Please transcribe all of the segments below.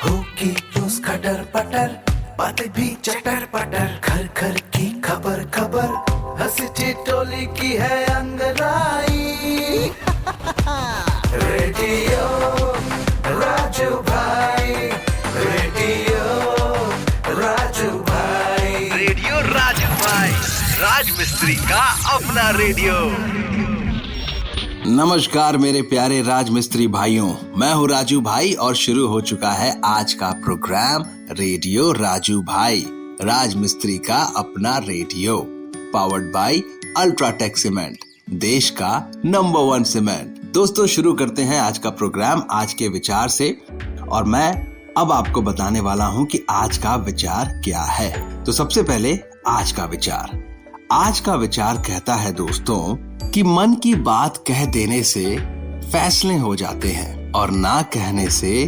होगी रोज खटर पटर, बातें भी चटर पटर, घर घर की खबर खबर, हंसी ठिठोली की है अंगड़ाई। रेडियो राजू भाई, रेडियो राजू भाई, रेडियो राजू भाई, राज मिस्त्री का अपना रेडियो। नमस्कार मेरे प्यारे राज मिस्त्री भाइयों, मैं हूँ राजू भाई और शुरू हो चुका है आज का प्रोग्राम रेडियो राजू भाई, राज मिस्त्री का अपना radio, powered by UltraTech cement, देश का नंबर 1 सीमेंट। दोस्तों शुरू करते हैं आज का प्रोग्राम आज के विचार से, और मैं अब आपको बताने वाला हूँ कि आज का विचार क्या है। तो सबसे पहले आज का विचार कहता है दोस्तों कि मन की बात कह देने से फैसले हो जाते हैं और ना कहने से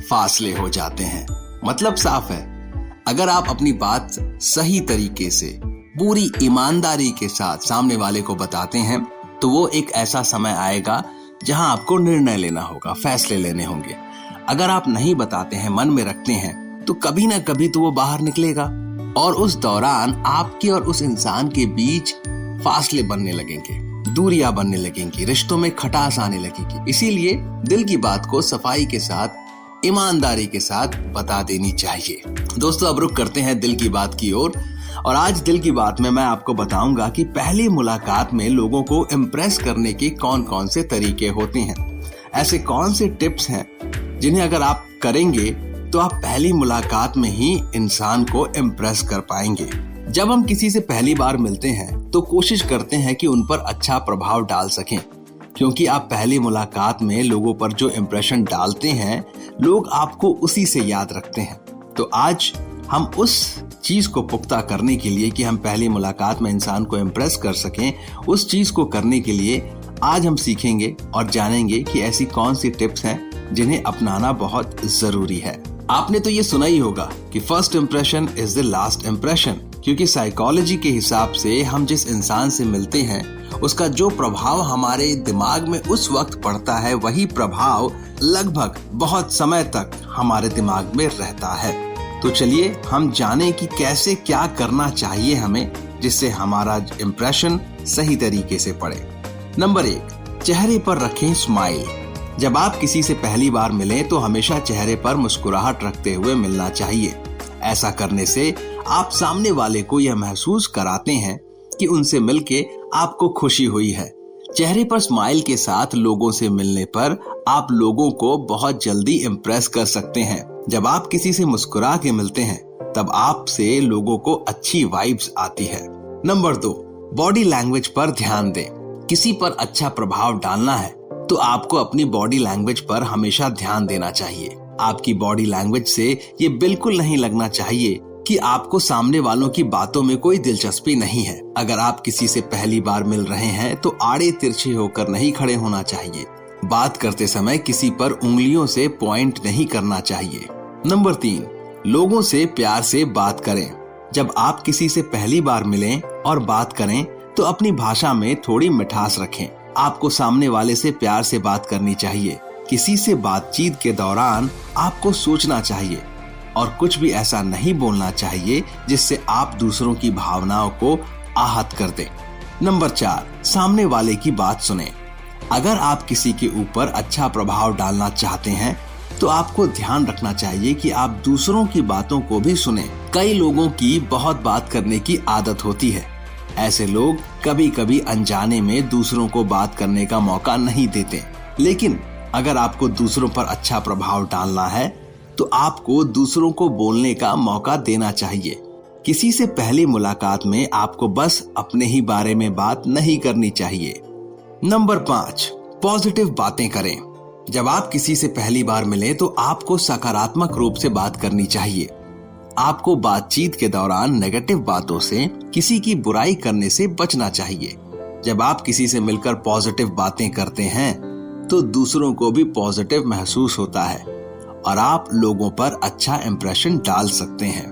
फासले हो जाते हैं। मतलब साफ है, अगर आप अपनी बात सही तरीके से पूरी ईमानदारी के साथ सामने वाले को बताते हैं तो वो एक ऐसा समय आएगा जहां आपको निर्णय लेना होगा, फैसले लेने होंगे। अगर आप नहीं बताते हैं, मन में रखते हैं, तो कभी ना कभी तो वो बाहर निकलेगा और उस दौरान आपके और उस इंसान के बीच फासले बनने लगेंगे, दूरियां बनने लगेंगी, रिश्तों में खटास आने लगेगी। इसीलिए दिल की बात को सफाई के साथ, ईमानदारी के साथ बता देनी चाहिए। दोस्तों अब रुख करते हैं दिल की बात की ओर, और आज दिल की बात में मैं आपको बताऊंगा कि पहली मुलाकात में लोगों को इम्प्रेस करने के कौन कौन से तरीके होते हैं। ऐसे कौन से टिप्स हैं जिन्हें अगर आप करेंगे तो आप पहली मुलाकात में ही इंसान को इम्प्रेस कर पाएंगे। जब हम किसी से पहली बार मिलते हैं तो कोशिश करते हैं कि उन पर अच्छा प्रभाव डाल सकें, क्योंकि आप पहली मुलाकात में लोगों पर जो इम्प्रेशन डालते हैं लोग आपको उसी से याद रखते हैं। तो आज हम उस चीज को पुख्ता करने के लिए कि हम पहली मुलाकात में इंसान को इम्प्रेस कर सकें, उस चीज को करने के लिए आज हम सीखेंगे और जानेंगे कि ऐसी कौन सी टिप्स हैं जिन्हें अपनाना बहुत जरूरी है। आपने तो ये सुना ही होगा कि first impression is the last impression, क्योंकि साइकोलॉजी के हिसाब से हम जिस इंसान से मिलते हैं उसका जो प्रभाव हमारे दिमाग में उस वक्त पड़ता है वही प्रभाव लगभग बहुत समय तक हमारे दिमाग में रहता है। तो चलिए हम जानें कि कैसे क्या करना चाहिए हमें जिससे हमारा इम्प्रेशन सही तरीके से पड़े। नंबर 1, चेहरे पर रखें स्माइल। जब आप किसी से पहली बार मिलें तो हमेशा चेहरे पर मुस्कुराहट रखते हुए मिलना चाहिए। ऐसा करने से आप सामने वाले को यह महसूस कराते हैं कि उनसे मिलके आपको खुशी हुई है। चेहरे पर स्माइल के साथ लोगों से मिलने पर आप लोगों को बहुत जल्दी इम्प्रेस कर सकते हैं। जब आप किसी से मुस्कुरा के मिलते हैं तब आपसे लोगों को अच्छी वाइब्स आती है। नंबर 2, बॉडी लैंग्वेज पर ध्यान दें। किसी पर अच्छा प्रभाव डालना है तो आपको अपनी बॉडी लैंग्वेज पर हमेशा ध्यान देना चाहिए। आपकी बॉडी लैंग्वेज से ये बिल्कुल नहीं लगना चाहिए कि आपको सामने वालों की बातों में कोई दिलचस्पी नहीं है। अगर आप किसी से पहली बार मिल रहे हैं तो आड़े तिरछे होकर नहीं खड़े होना चाहिए। बात करते समय किसी पर उंगलियों से पॉइंट नहीं करना चाहिए। नंबर 3, लोगों से प्यार से बात करें। जब आप किसी से पहली बार मिलें और बात करें तो अपनी भाषा में थोड़ी मिठास रखें। आपको सामने वाले से प्यार से बात करनी चाहिए। किसी से बातचीत के दौरान आपको सोचना चाहिए और कुछ भी ऐसा नहीं बोलना चाहिए जिससे आप दूसरों की भावनाओं को आहत कर दें। नंबर 4, सामने वाले की बात सुने। अगर आप किसी के ऊपर अच्छा प्रभाव डालना चाहते हैं तो आपको ध्यान रखना चाहिए कि आप दूसरों की बातों को भी सुने। कई लोगों की बहुत बात करने की आदत होती है। ऐसे लोग कभी कभी अनजाने में दूसरों को बात करने का मौका नहीं देते, लेकिन अगर आपको दूसरों पर अच्छा प्रभाव डालना है तो आपको दूसरों को बोलने का मौका देना चाहिए। किसी से पहली मुलाकात में आपको बस अपने ही बारे में बात नहीं करनी चाहिए। नंबर 5, पॉजिटिव बातें करें। जब आप किसी से पहली बार मिले तो आपको सकारात्मक रूप से बात करनी चाहिए। आपको बातचीत के दौरान नेगेटिव बातों से, किसी की बुराई करने से बचना चाहिए। जब आप किसी से मिलकर पॉजिटिव बातें करते हैं तो दूसरों को भी पॉजिटिव महसूस होता है और आप लोगों पर अच्छा इंप्रेशन डाल सकते हैं।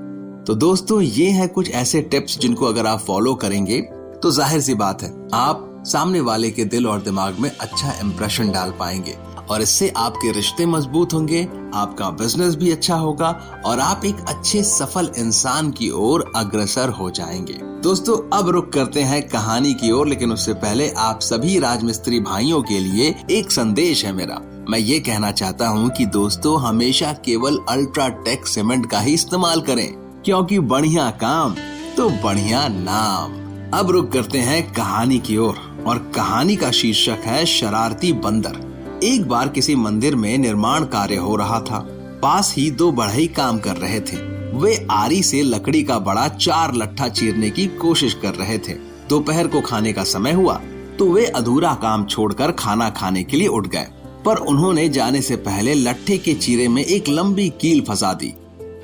तो दोस्तों ये है कुछ ऐसे टिप्स जिनको अगर आप फॉलो करेंगे तो जाहिर सी बात है आप सामने वाले के दिल और दिमाग में अच्छा इंप्रेशन डाल पाएंगे और इससे आपके रिश्ते मजबूत होंगे, आपका बिजनेस भी अच्छा होगा और आप एक अच्छे सफल इंसान की ओर अग्रसर हो जाएंगे। दोस्तों अब रुक करते हैं कहानी की ओर, लेकिन उससे पहले आप सभी राजमिस्त्री भाइयों के लिए एक संदेश है मेरा। मैं ये कहना चाहता हूँ कि दोस्तों हमेशा केवल अल्ट्राटेक सीमेंट का ही इस्तेमाल करें, क्योंकि बढ़िया काम तो बढ़िया नाम। अब रुक करते हैं कहानी की ओर और कहानी का शीर्षक है शरारती बंदर। एक बार किसी मंदिर में निर्माण कार्य हो रहा था। पास ही दो बढ़ई काम कर रहे थे। वे आरी से लकड़ी का बड़ा 4 लट्ठा चीरने की कोशिश कर रहे थे। दोपहर को खाने का समय हुआ तो वे अधूरा काम छोड़कर खाना खाने के लिए उठ गए, पर उन्होंने जाने से पहले लट्ठे के चीरे में एक लंबी कील फंसा दी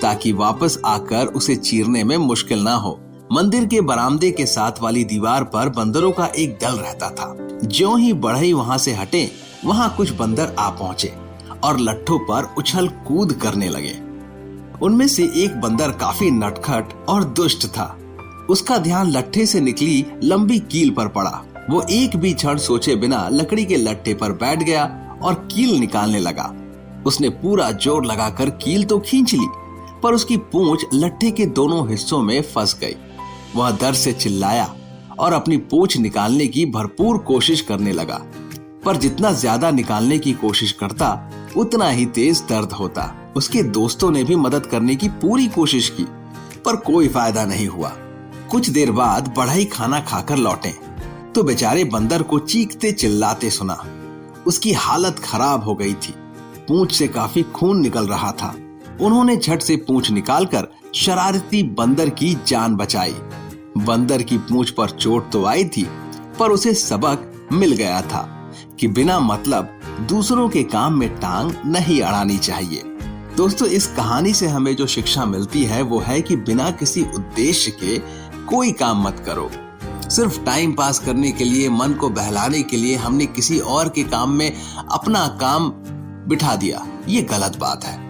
ताकि वापस आकर उसे चीरने में मुश्किल ना हो। मंदिर के बरामदे के साथ वाली दीवार पर बंदरों का एक दल रहता था। ज्यों ही बढ़ई वहां से हटे, वहां कुछ बंदर आ पहुंचे और लट्ठों पर उछल कूद करने लगे। उनमें से एक बंदर काफी नटखट और दुष्ट था। उसका ध्यान लट्ठे से निकली लंबी कील पर पड़ा। वो एक भी क्षण सोचे बिना लकड़ी के लट्ठे पर बैठ गया और कील निकालने लगा। उसने पूरा जोर लगाकर कील तो खींच ली, पर उसकी पूंछ लट्ठे के दोनों हिस्सों में फंस गई। वह दर्द से चिल्लाया और अपनी पूंछ निकालने की भरपूर कोशिश करने लगा, पर जितना ज्यादा निकालने की कोशिश करता उतना ही तेज दर्द होता। उसके दोस्तों ने भी मदद करने की पूरी कोशिश की, पर कोई फायदा नहीं हुआ। कुछ देर बाद बढ़ई खाना खाकर लौटे तो बेचारे बंदर को चीखते चिल्लाते सुना। उसकी हालत खराब हो गई थी। पूंछ से काफी खून निकल रहा था। उन्होंने झट से पूंछ निकालकर शरारती बंदर की जान बचाई। बंदर की पूंछ पर चोट तो आई थी, पर उसे सबक मिल गया था कि बिना मतलब दूसरों के काम में टांग नहीं अड़ानी चाहिए। दोस्तों इस कहानी से हमें जो शिक्षा मिलती है वो है कि बिना किसी उद्देश्य के कोई काम मत करो। सिर्फ टाइम पास करने के लिए, मन को बहलाने के लिए हमने किसी और के काम में अपना काम बिठा दिया, ये गलत बात है।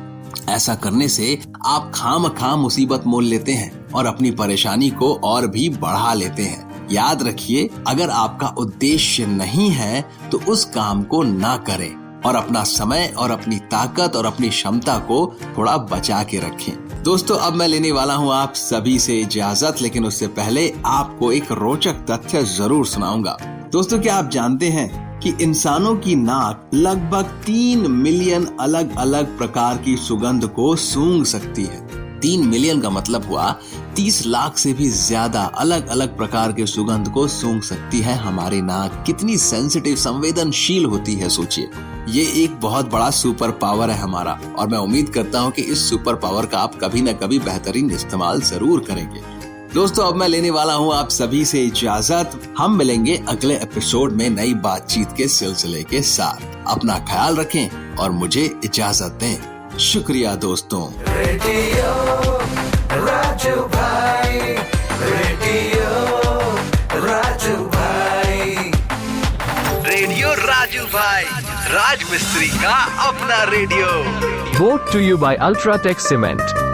ऐसा करने से आप खामखा मुसीबत मोल लेते हैं और अपनी परेशानी को और भी बढ़ा लेते हैं। याद रखिए, अगर आपका उद्देश्य नहीं है तो उस काम को ना करें और अपना समय और अपनी ताकत और अपनी क्षमता को थोड़ा बचा के रखें। दोस्तों अब मैं लेने वाला हूँ आप सभी से इजाजत, लेकिन उससे पहले आपको एक रोचक तथ्य जरूर सुनाऊंगा। दोस्तों क्या आप जानते हैं कि इंसानों की नाक लगभग 3 मिलियन अलग अलग प्रकार की सुगंध को सूंघ सकती है। 3 मिलियन का मतलब हुआ 30 लाख से भी ज्यादा अलग अलग प्रकार के सुगंध को सूंघ सकती है हमारी नाक। कितनी सेंसिटिव, संवेदनशील होती है सोचिए। ये एक बहुत बड़ा सुपर पावर है हमारा, और मैं उम्मीद करता हूँ कि इस सुपर पावर का आप कभी न कभी बेहतरीन इस्तेमाल जरूर करेंगे। दोस्तों अब मैं लेने वाला हूँ आप सभी से इजाजत। हम मिलेंगे अगले एपिसोड में नई बातचीत के सिलसिले के साथ। अपना ख्याल रखें और मुझे इजाजत दें। शुक्रिया दोस्तों। रेडियो राजू भाई, रेडियो राजू भाई, रेडियो राजू भाई, राज मिस्त्री का अपना radio. Brought to you by Ultratech Cement.